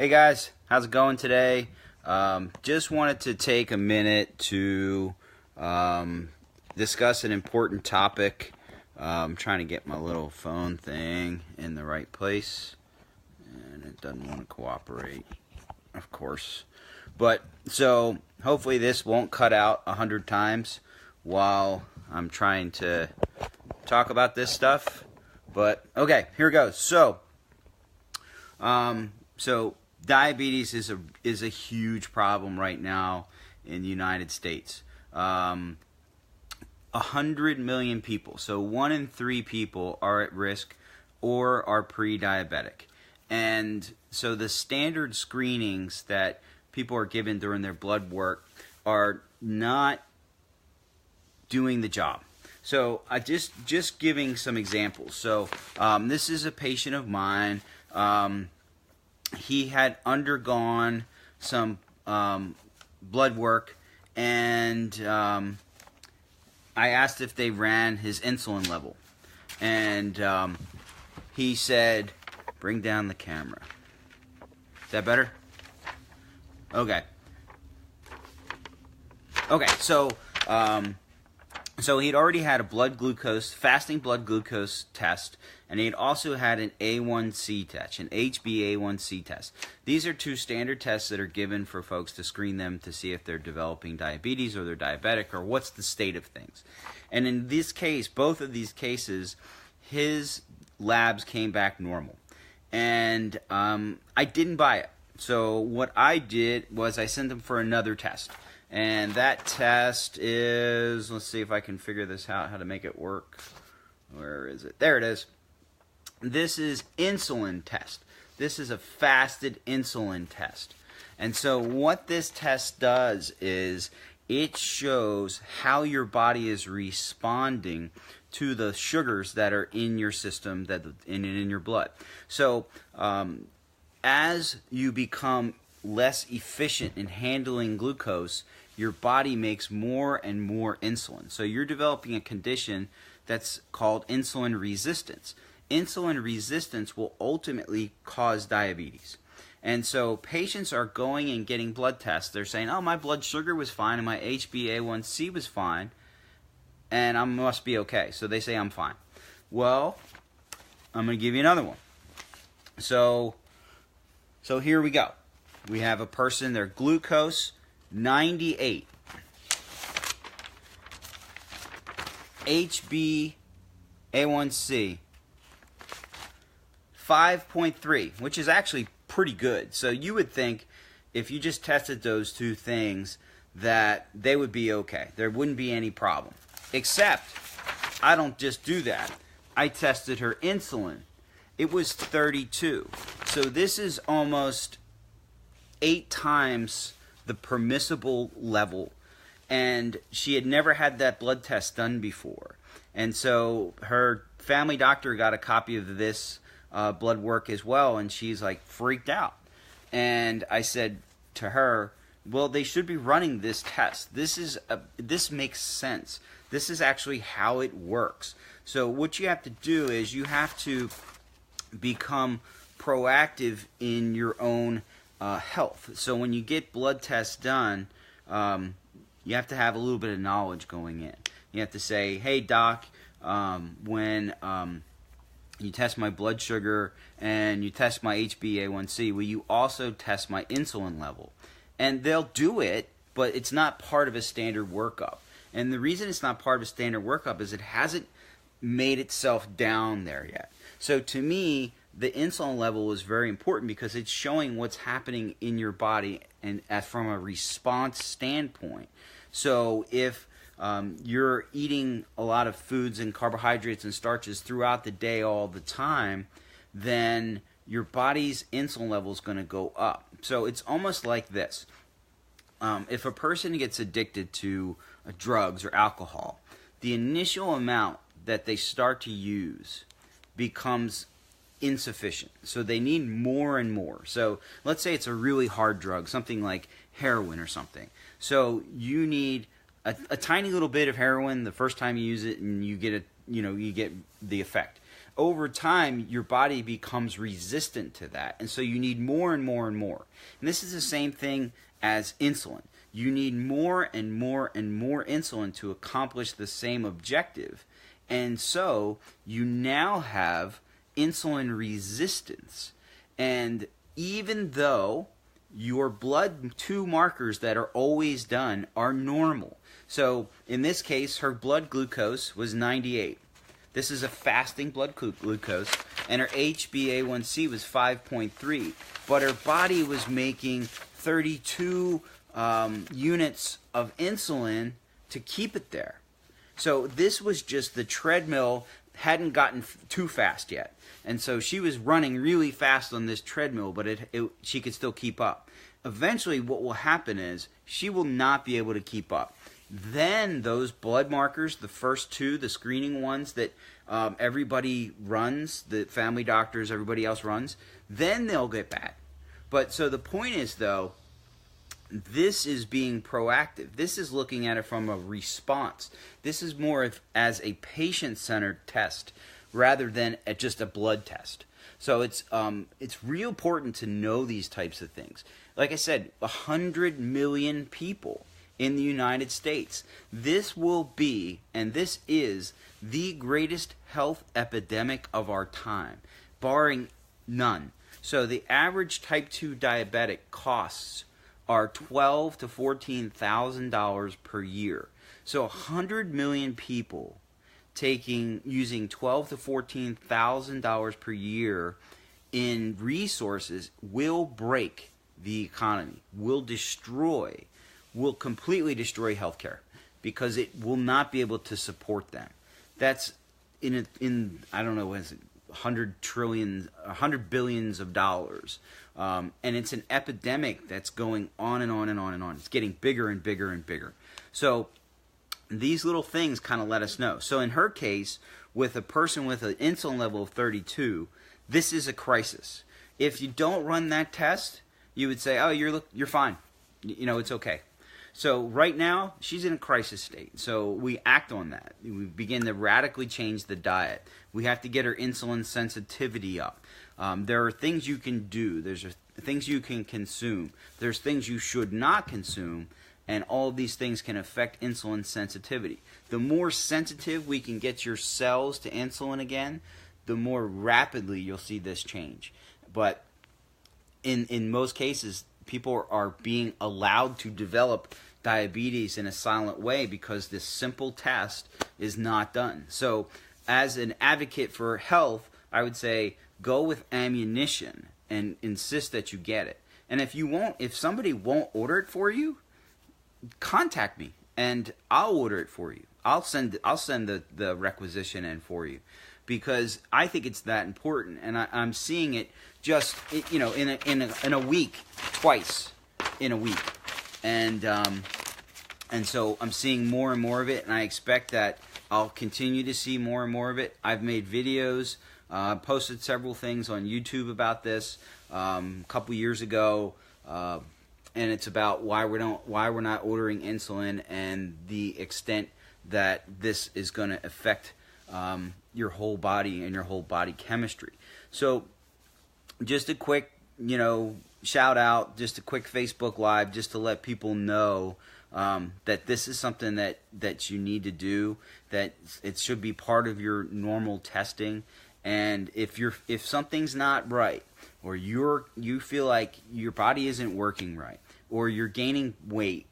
Hey guys, how's it going today? Just wanted to take a minute to discuss an important topic. I'm trying to get my little phone thing in the right place, and it doesn't want to cooperate, of course. But so hopefully this won't cut out 100 times while I'm trying to talk about this stuff. But okay, here it goes. So diabetes is a huge problem right now in the United States. 100 million people, so 1 in 3 people are at risk or are pre-diabetic. And so the standard screenings that people are given during their blood work are not doing the job. So I just giving some examples. So this is a patient of mine. He had undergone some blood work, and I asked if they ran his insulin level, and he said, "Bring down the camera." Is that better? Okay. Okay. So he'd already had a fasting blood glucose test, and he'd also had an A1C test, an HbA1c test. These are 2 standard tests that are given for folks to screen them to see if they're developing diabetes or they're diabetic or what's the state of things. And in this case, both of these cases, his labs came back normal. And I didn't buy it. So what I did was I sent him for another test. And that test is, let's see if I can figure this out, how to make it work. Where is it? There it is. This is insulin test. This is a fasted insulin test. And so what this test does is it shows how your body is responding to the sugars that are in your system, that in your blood. So as you become less efficient in handling glucose, your body makes more and more insulin. So you're developing a condition that's called insulin resistance. Insulin resistance will ultimately cause diabetes. And so patients are going and getting blood tests. They're saying, oh, my blood sugar was fine and my HbA1c was fine, and I must be okay. So they say I'm fine. Well, I'm going to give you another one. So here we go. We have a person, their glucose, 98. HbA1c, 5.3, which is actually pretty good. So you would think if you just tested those 2 things that they would be okay. There wouldn't be any problem. Except I don't just do that. I tested her insulin. It was 32. So this is almost 8 times the permissible level, and she had never had that blood test done before. And so her family doctor got a copy of this blood work as well, and she's like freaked out. And I said to her, well, they should be running this test. This makes sense. This is actually how it works. So what you have to do is you have to become proactive in your own health. So when you get blood tests done, you have to have a little bit of knowledge going in. You have to say, hey doc, when you test my blood sugar and you test my HbA1c, will you also test my insulin level? And they'll do it, but it's not part of a standard workup. And the reason it's not part of a standard workup is it hasn't made itself down there yet. So to me, the insulin level is very important because it's showing what's happening in your body and from a response standpoint. So if you're eating a lot of foods and carbohydrates and starches throughout the day all the time, then your body's insulin level is going to go up. So it's almost like this. If a person gets addicted to drugs or alcohol, the initial amount that they start to use becomes insufficient. So they need more and more. So let's say it's a really hard drug, something like heroin or something. So you need a tiny little bit of heroin the first time you use it, and you get the effect. over time, your body becomes resistant to that. And so you need more and more and more. And this is the same thing as insulin. You need more and more and more insulin to accomplish the same objective. And so you now have insulin resistance. And even though your blood 2 markers that are always done are normal. So in this case, her blood glucose was 98. This is a fasting blood glucose, and her HbA1c was 5.3. But her body was making 32 units of insulin to keep it there. So this was just the treadmill hadn't gotten too fast yet. And so she was running really fast on this treadmill, but she could still keep up. Eventually what will happen is she will not be able to keep up. Then those blood markers, the first 2, the screening ones that everybody runs, the family doctors, everybody else runs, then they'll get bad. But so the point is, though, this is being proactive. This is looking at it from a response. This is more as a patient-centered test rather than just a blood test. So it's real important to know these types of things. Like I said, 100 million people in the United States. This will be, and this is, the greatest health epidemic of our time, barring none. So the average type 2 diabetic costs are $12,000 to $14,000 per year. So 100 million people using $12,000 to $14,000 per year in resources will break the economy, will completely destroy healthcare, because it will not be able to support them. That's in I don't know, what is it, 100 billions of dollars. And it's an epidemic that's going on and on and on and on. It's getting bigger and bigger and bigger. So these little things kind of let us know. So in her case, with a person with an insulin level of 32, this is a crisis. If you don't run that test, you would say, oh, you're fine. It's okay. So right now, she's in a crisis state. So we act on that. We begin to radically change the diet. We have to get her insulin sensitivity up. There are things you can do. There's things you can consume. There's things you should not consume. And all of these things can affect insulin sensitivity. The more sensitive we can get your cells to insulin again, the more rapidly you'll see this change. But in most cases, people are being allowed to develop diabetes in a silent way because this simple test is not done. So as an advocate for health, I would say go with ammunition and insist that you get it. And if somebody won't order it for you, contact me and I'll order it for you. I'll send the requisition in for you, because I think it's that important, and I'm seeing it just in a week, twice in a week, and so I'm seeing more and more of it, and I expect that I'll continue to see more and more of it. I've made videos, posted several things on YouTube about this a couple years ago, and it's about why we're not ordering insulin and the extent that this is going to affect your whole body and your whole body chemistry. So just a quick, shout out, just a quick Facebook Live, just to let people know that this is something that you need to do, that it should be part of your normal testing. And if something's not right, or you feel like your body isn't working right, or you're gaining weight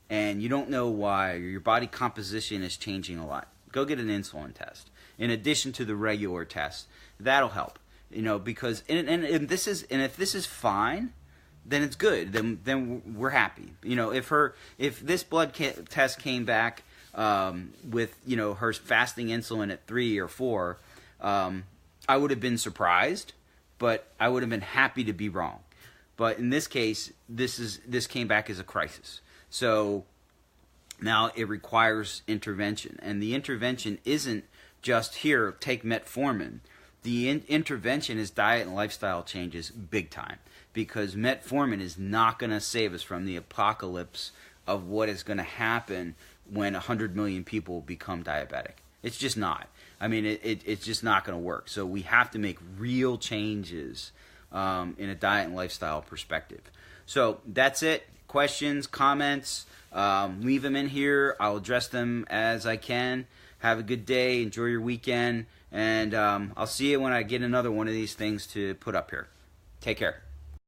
and you don't know why, or your body composition is changing a lot, go get an insulin test in addition to the regular test. That'll help, because and if this is fine, then it's good. Then we're happy. If this blood test came back with her fasting insulin at 3 or 4, I would have been surprised, but I would have been happy to be wrong. But in this case, this came back as a crisis. So now it requires intervention, and the intervention isn't just here, take metformin. The intervention is diet and lifestyle changes big time, because metformin is not going to save us from the apocalypse of what is going to happen when 100 million people become diabetic. It's just not. I mean, it's just not going to work. So we have to make real changes in a diet and lifestyle perspective. So that's it. Questions, comments, leave them in here. I'll address them as I can. Have a good day. Enjoy your weekend. And I'll see you when I get another one of these things to put up here. Take care.